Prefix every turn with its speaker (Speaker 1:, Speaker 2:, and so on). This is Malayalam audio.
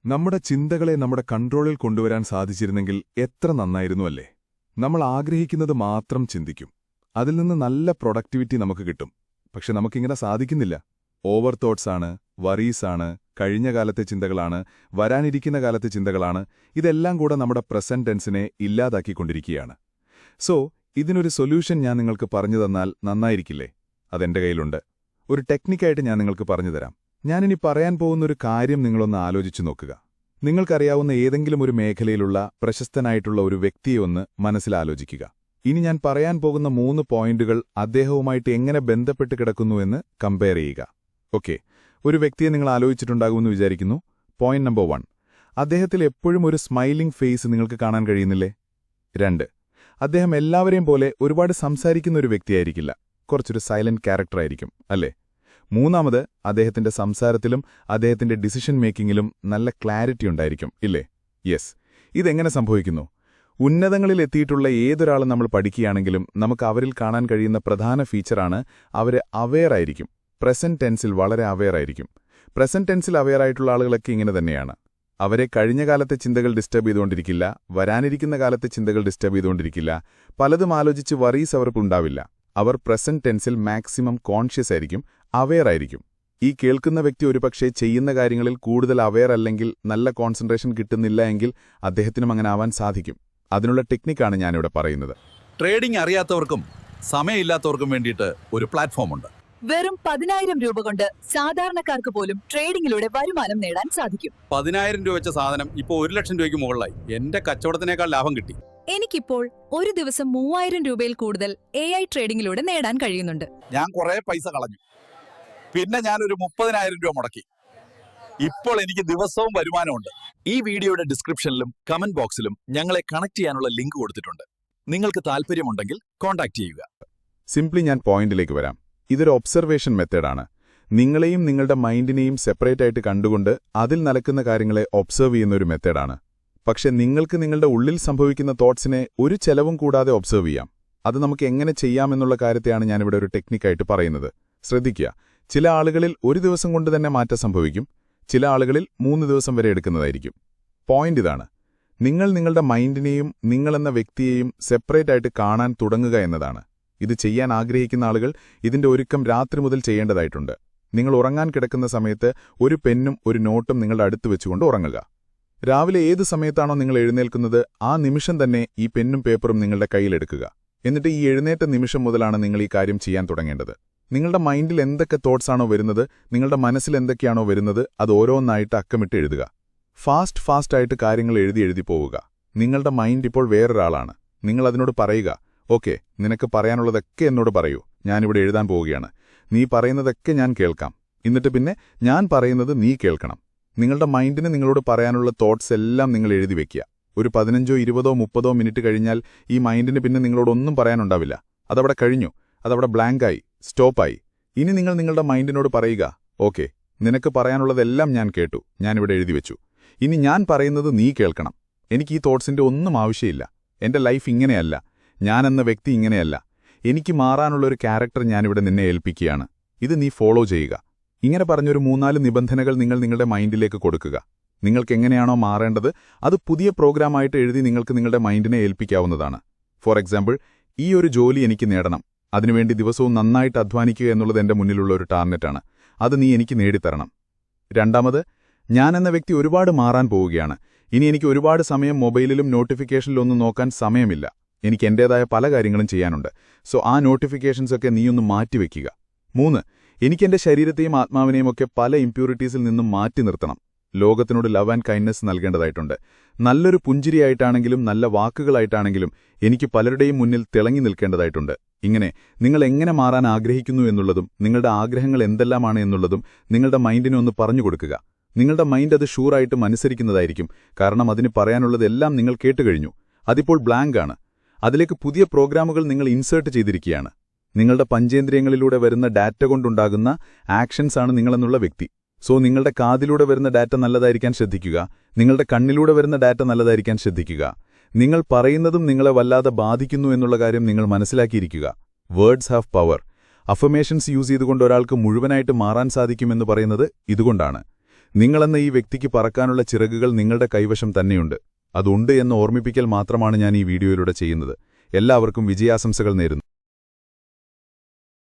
Speaker 1: നമ്മുടെ ചിന്തകളെ നമ്മുടെ കൺട്രോളിൽ കൊണ്ടുവരാൻ സാധിച്ചിരുന്നെങ്കിൽ എത്ര നന്നായിരുന്നു അല്ലേ? നമ്മൾ ആഗ്രഹിക്കുന്നത് മാത്രം ചിന്തിക്കും. അതിൽ നിന്ന് നല്ല പ്രൊഡക്ടിവിറ്റി നമുക്ക് കിട്ടും. പക്ഷെ നമുക്കിങ്ങനെ സാധിക്കുന്നില്ല. ഓവർ തോട്ട്സാണ്, വറീസാണ്, കഴിഞ്ഞ കാലത്തെ ചിന്തകളാണ്, വരാനിരിക്കുന്ന കാലത്തെ ചിന്തകളാണ്. ഇതെല്ലാം കൂടെ നമ്മുടെ പ്രസന്റ് ടെൻസിനെ ഇല്ലാതാക്കിക്കൊണ്ടിരിക്കുകയാണ്. സോ ഇതിനൊരു സൊല്യൂഷൻ ഞാൻ നിങ്ങൾക്ക് പറഞ്ഞു തന്നാൽ നന്നായിരിക്കില്ലേ? അതെന്റെ കയ്യിലുണ്ട്. ഒരു ടെക്നിക്കായിട്ട് ഞാൻ നിങ്ങൾക്ക് പറഞ്ഞുതരാം. ഞാനിനി പറയാൻ പോകുന്നൊരു കാര്യം നിങ്ങളൊന്ന് ആലോചിച്ചു നോക്കുക. നിങ്ങൾക്കറിയാവുന്ന ഏതെങ്കിലും ഒരു മേഖലയിലുള്ള പ്രശസ്തനായിട്ടുള്ള ഒരു വ്യക്തിയെ ഒന്ന് മനസ്സിലാലോചിക്കുക. ഇനി ഞാൻ പറയാൻ പോകുന്ന 3 പോയിന്റുകൾ അദ്ദേഹവുമായിട്ട് എങ്ങനെ ബന്ധപ്പെട്ട് കിടക്കുന്നുവെന്ന് കമ്പയർ ചെയ്യുക. ഓക്കെ, ഒരു വ്യക്തിയെ നിങ്ങൾ ആലോചിച്ചിട്ടുണ്ടാകുമെന്ന് വിചാരിക്കുന്നു. പോയിന്റ് നമ്പർ 1, അദ്ദേഹത്തിൽ എപ്പോഴും ഒരു സ്മൈലിംഗ് ഫേസ് നിങ്ങൾക്ക് കാണാൻ കഴിയുന്നില്ലേ? 2, അദ്ദേഹം എല്ലാവരെയും പോലെ ഒരുപാട് സംസാരിക്കുന്ന ഒരു വ്യക്തിയായിരിക്കില്ല. കുറച്ചൊരു സൈലന്റ് ക്യാരക്ടറായിരിക്കും, അല്ലേ? 3, അദ്ദേഹത്തിന്റെ സംസാരത്തിലും അദ്ദേഹത്തിന്റെ ഡിസിഷൻ മേക്കിങ്ങിലും നല്ല ക്ലാരിറ്റി ഉണ്ടായിരിക്കും, ഇല്ലേ? യെസ്. ഇതെങ്ങനെ സംഭവിക്കുന്നു? ഉന്നതങ്ങളിലെത്തിയിട്ടുള്ള ഏതൊരാളും നമ്മൾ പഠിക്കുകയാണെങ്കിലും നമുക്ക് അവരിൽ കാണാൻ കഴിയുന്ന പ്രധാന ഫീച്ചറാണ് അവർ അവെയർ ആയിരിക്കും. പ്രസന്റ് ടെൻസിൽ വളരെ അവെയർ ആയിരിക്കും. പ്രസന്റ് ടെൻസിൽ അവെയർ ആയിട്ടുള്ള ആളുകളൊക്കെ ഇങ്ങനെ തന്നെയാണ്. അവരെ കഴിഞ്ഞ കാലത്തെ ചിന്തകൾ ഡിസ്റ്റർബ് ചെയ്തുകൊണ്ടിരിക്കില്ല, വരാനിരിക്കുന്ന കാലത്തെ ചിന്തകൾ ഡിസ്റ്റർബ് ചെയ്തുകൊണ്ടിരിക്കില്ല, പലതും ആലോചിച്ച് വറീസ് അവർക്കുണ്ടാവില്ല. അവർ പ്രസന്റ് ടെൻസിൽ മാക്സിമം കോൺഷ്യസ് ആയിരിക്കും, അവെയർ ആയിരിക്കും. ഈ കേൾക്കുന്ന വ്യക്തി ഒരുപക്ഷെ ചെയ്യുന്ന കാര്യങ്ങളിൽ കൂടുതൽ അവെയർ അല്ലെങ്കിൽ നല്ല കോൺസെൻട്രേഷൻ കിട്ടുന്നില്ല എങ്കിൽ അദ്ദേഹത്തിനും അങ്ങനെ ആവാൻ സാധിക്കും. അതിനുള്ള ടെക്നിക്കാണ് ഞാനിവിടെ പറയുന്നത്.
Speaker 2: ട്രേഡിംഗ് അറിയാത്തവർക്കും സമയമില്ലാത്തവർക്കും വേണ്ടിയിട്ട് ഒരു പ്ലാറ്റ്ഫോമുണ്ട്.
Speaker 3: വെറും 10,000 രൂപ കൊണ്ട് സാധാരണക്കാർക്ക് പോലും ട്രേഡിംഗിലൂടെ വരുമാനം നേടാൻ സാധിക്കും.
Speaker 2: 10,000 രൂപ വെച്ച സാധനം ഇപ്പോൾ 1 ലക്ഷം രൂപയ്ക്ക് മുകളിലായി. എന്റെ കച്ചവടത്തിനേക്കാൾ ലാഭം കിട്ടി.
Speaker 3: എനിക്കിപ്പോൾ ഒരു ദിവസം 3000 രൂപയിൽ കൂടുതൽ AI ട്രേഡിംഗിലൂടെ നേടാൻ കഴിയുന്നുണ്ട്.
Speaker 2: ഞാൻ കുറെ പൈസ കളഞ്ഞു, പിന്നെ ഞാനൊരു 30,000 രൂപ മുടക്കി. ഇപ്പോൾ എനിക്ക് ദിവസവും വരുമാനമുണ്ട്. ഈ വീഡിയോയുടെ ഡിസ്ക്രിപ്ഷനിലും കമന്റ് ബോക്സിലും ഞങ്ങളെ കണക്ട് ചെയ്യാനുള്ള ലിങ്ക് കൊടുത്തിട്ടുണ്ട്. നിങ്ങൾക്ക് താല്പര്യമുണ്ടെങ്കിൽ കോൺടാക്ട് ചെയ്യുക.
Speaker 1: സിംപ്ലി ഞാൻ പോയിന്റിലേക്ക് വരാം. ഇതൊരു ഒബ്സർവേഷൻ മെത്തേഡാണ്. നിങ്ങളെയും നിങ്ങളുടെ മൈൻഡിനെയും സെപ്പറേറ്റ് ആയിട്ട് കണ്ടുകൊണ്ട് അതിൽ നടക്കുന്ന കാര്യങ്ങളെ ഒബ്സർവ് ചെയ്യുന്ന ഒരു മെത്തേഡാണ്. പക്ഷെ നിങ്ങൾക്ക് നിങ്ങളുടെ ഉള്ളിൽ സംഭവിക്കുന്ന തോട്ട്സിനെ ഒരു ചെലവും കൂടാതെ ഒബ്സർവ് ചെയ്യാം. അത് നമുക്ക് എങ്ങനെ ചെയ്യാമെന്നുള്ള കാര്യത്തെയാണ് ഞാനിവിടെ ഒരു ടെക്നിക്കായിട്ട് പറയുന്നത്. ശ്രദ്ധിക്കുക, ചില ആളുകളിൽ ഒരു ദിവസം കൊണ്ട് തന്നെ മാറ്റം സംഭവിക്കും, ചില ആളുകളിൽ 3 ദിവസം വരെ എടുക്കുന്നതായിരിക്കും. പോയിന്റ് ഇതാണ്: നിങ്ങൾ നിങ്ങളുടെ മൈൻഡിനെയും നിങ്ങളെന്ന വ്യക്തിയെയും സെപ്പറേറ്റ് ആയിട്ട് കാണാൻ തുടങ്ങുക എന്നതാണ്. ഇത് ചെയ്യാൻ ആഗ്രഹിക്കുന്ന ആളുകൾ ഇതിന്റെ ഒരുക്കം രാത്രി മുതൽ ചെയ്യേണ്ടതായിട്ടുണ്ട്. നിങ്ങൾ ഉറങ്ങാൻ കിടക്കുന്ന സമയത്ത് ഒരു പെന്നും ഒരു നോട്ടും നിങ്ങളുടെ അടുത്ത് വെച്ചുകൊണ്ട് ഉറങ്ങുക. രാവിലെ ഏത് സമയത്താണോ നിങ്ങൾ എഴുന്നേൽക്കുന്നത് ആ നിമിഷം തന്നെ ഈ പെന്നും പേപ്പറും നിങ്ങളുടെ കയ്യിലെടുക്കുക. എന്നിട്ട് ഈ എഴുന്നേറ്റ നിമിഷം മുതലാണ് നിങ്ങൾ ഈ കാര്യം ചെയ്യാൻ തുടങ്ങേണ്ടത്. നിങ്ങളുടെ മൈൻഡിൽ എന്തൊക്കെ തോട്ട്സാണോ വരുന്നത്, നിങ്ങളുടെ മനസ്സിൽ എന്തൊക്കെയാണോ വരുന്നത്, അത് ഓരോന്നായിട്ട് അക്കമിട്ട് എഴുതുക. ഫാസ്റ്റായിട്ട് കാര്യങ്ങൾ എഴുതി പോവുക. നിങ്ങളുടെ മൈൻഡ് ഇപ്പോൾ വേറൊരാളാണ്. നിങ്ങൾ അതിനോട് പറയുക, ഓക്കെ, നിനക്ക് പറയാനുള്ളതൊക്കെ എന്നോട് പറയൂ, ഞാനിവിടെ എഴുതാൻ പോവുകയാണ്. നീ പറയുന്നതൊക്കെ ഞാൻ കേൾക്കാം. എന്നിട്ട് പിന്നെ ഞാൻ പറയുന്നത് നീ കേൾക്കണം. നിങ്ങളുടെ മൈൻഡിന് നിങ്ങളോട് പറയാനുള്ള തോട്ട്സ് എല്ലാം നിങ്ങൾ എഴുതി വെക്കുക. ഒരു 15, 20, 30 മിനിറ്റ് കഴിഞ്ഞാൽ ഈ മൈൻഡിന് പിന്നെ നിങ്ങളോടൊന്നും പറയാനുണ്ടാവില്ല. അതവിടെ കഴിഞ്ഞു, അതവിടെ ബ്ലാങ്കായി, സ്റ്റോപ്പായി. ഇനി നിങ്ങൾ നിങ്ങളുടെ മൈൻഡിനോട് പറയുക, ഓക്കെ, നിനക്ക് പറയാനുള്ളതെല്ലാം ഞാൻ കേട്ടു, ഞാനിവിടെ എഴുതി വെച്ചു. ഇനി ഞാൻ പറയുന്നത് നീ കേൾക്കണം. എനിക്ക് ഈ തോട്ട്സിന്റെ ഒന്നും ആവശ്യമില്ല. എന്റെ ലൈഫ് ഇങ്ങനെയല്ല, ഞാനെന്ന വ്യക്തി ഇങ്ങനെയല്ല. എനിക്ക് മാറാനുള്ളൊരു ക്യാരക്ടർ ഞാനിവിടെ നിന്നെ ഏൽപ്പിക്കുകയാണ്. ഇത് നീ ഫോളോ ചെയ്യുക. ഇങ്ങനെ പറഞ്ഞൊരു 3-4 നിബന്ധനകൾ നിങ്ങൾ നിങ്ങളുടെ മൈൻഡിലേക്ക് കൊടുക്കുക. നിങ്ങൾക്കെങ്ങനെയാണോ മാറേണ്ടത് അത് പുതിയ പ്രോഗ്രാമായിട്ട് എഴുതി നിങ്ങൾക്ക് നിങ്ങളുടെ മൈൻഡിനെ ഏൽപ്പിക്കാവുന്നതാണ്. ഫോർ എക്സാമ്പിൾ, ഈ ഒരു ജോലി എനിക്ക് നേടണം, അതിനുവേണ്ടി ദിവസവും നന്നായിട്ട് അധ്വാനിക്കുക എന്നുള്ളത് എന്റെ മുന്നിലുള്ള ഒരു ടാർഗറ്റാണ്. അത് നീ എനിക്ക് നേടിത്തരണം. 2, ഞാനെന്ന വ്യക്തി ഒരുപാട് മാറാൻ പോവുകയാണ്. ഇനി എനിക്ക് ഒരുപാട് സമയം മൊബൈലിലും നോട്ടിഫിക്കേഷനിലൊന്നും നോക്കാൻ സമയമില്ല. എനിക്ക് എന്റേതായ പല കാര്യങ്ങളും ചെയ്യാനുണ്ട്. സോ ആ നോട്ടിഫിക്കേഷൻസൊക്കെ നീയൊന്ന് മാറ്റിവെക്കുക. 3, എനിക്കെന്റെ ശരീരത്തെയും ആത്മാവിനെയും ഒക്കെ പല ഇംപ്യൂരിറ്റീസിൽ നിന്നും മാറ്റി നിർത്തണം. ലോകത്തിനോട് ലവ് ആൻഡ് കൈൻഡ്നസ് നൽകേണ്ടതായിട്ടുണ്ട്. നല്ലൊരു പുഞ്ചിരിയായിട്ടാണെങ്കിലും നല്ല വാക്കുകളായിട്ടാണെങ്കിലും എനിക്ക് പലരുടെയും മുന്നിൽ തിളങ്ങി നിൽക്കേണ്ടതായിട്ടുണ്ട്. ഇങ്ങനെ നിങ്ങൾ എങ്ങനെ മാറാൻ ആഗ്രഹിക്കുന്നു എന്നുള്ളതും നിങ്ങളുടെ ആഗ്രഹങ്ങൾ എന്തെല്ലാമാണ് എന്നുള്ളതും നിങ്ങളുടെ മൈൻഡിനെ ഒന്ന് പറഞ്ഞുകൊടുക്കുക. നിങ്ങളുടെ മൈൻഡ് അത് ഷൂറായിട്ടും അനുസരിക്കുന്നതായിരിക്കും. കാരണം അതിന് പറയാനുള്ളതെല്ലാം നിങ്ങൾ കേട്ടുകഴിഞ്ഞു. അതിപ്പോൾ ബ്ലാങ്കാണ്. അതിലേക്ക് പുതിയ പ്രോഗ്രാമുകൾ നിങ്ങൾ ഇൻസേർട്ട് ചെയ്തിരിക്കുകയാണ്. നിങ്ങളുടെ പഞ്ചേന്ദ്രിയങ്ങളിലൂടെ വരുന്ന ഡാറ്റ കൊണ്ടുണ്ടാകുന്ന ആക്ഷൻസാണ് നിങ്ങളെന്നുള്ള വ്യക്തി. സോ നിങ്ങളുടെ കാതിലൂടെ വരുന്ന ഡാറ്റ നല്ലതായിരിക്കാൻ ശ്രദ്ധിക്കുക, നിങ്ങളുടെ കണ്ണിലൂടെ വരുന്ന ഡാറ്റ നല്ലതായിരിക്കാൻ ശ്രദ്ധിക്കുക. നിങ്ങൾ പറയുന്നതും നിങ്ങളെ വല്ലാതെ ബാധിക്കുന്നു എന്നുള്ള കാര്യം നിങ്ങൾ മനസ്സിലാക്കിയിരിക്കുക. Words have power. Affirmations use ചെയ്തുകൊണ്ട് ഒരാൾക്ക് മുഴുവനായിട്ട് മാറാൻ സാധിക്കുമെന്ന് പറയുന്നത് ഇതുകൊണ്ടാണ്. നിങ്ങളെന്ന ഈ വ്യക്തിക്ക് പറക്കാനുള്ള ചിറകുകൾ നിങ്ങളുടെ കൈവശം തന്നെയുണ്ട്. അതുണ്ട് എന്ന് ഓർമ്മിപ്പിക്കൽ മാത്രമാണ് ഞാൻ ഈ വീഡിയോയിലൂടെ ചെയ്യുന്നത്. എല്ലാവർക്കും വിജയാശംസകൾ നേരുന്നു.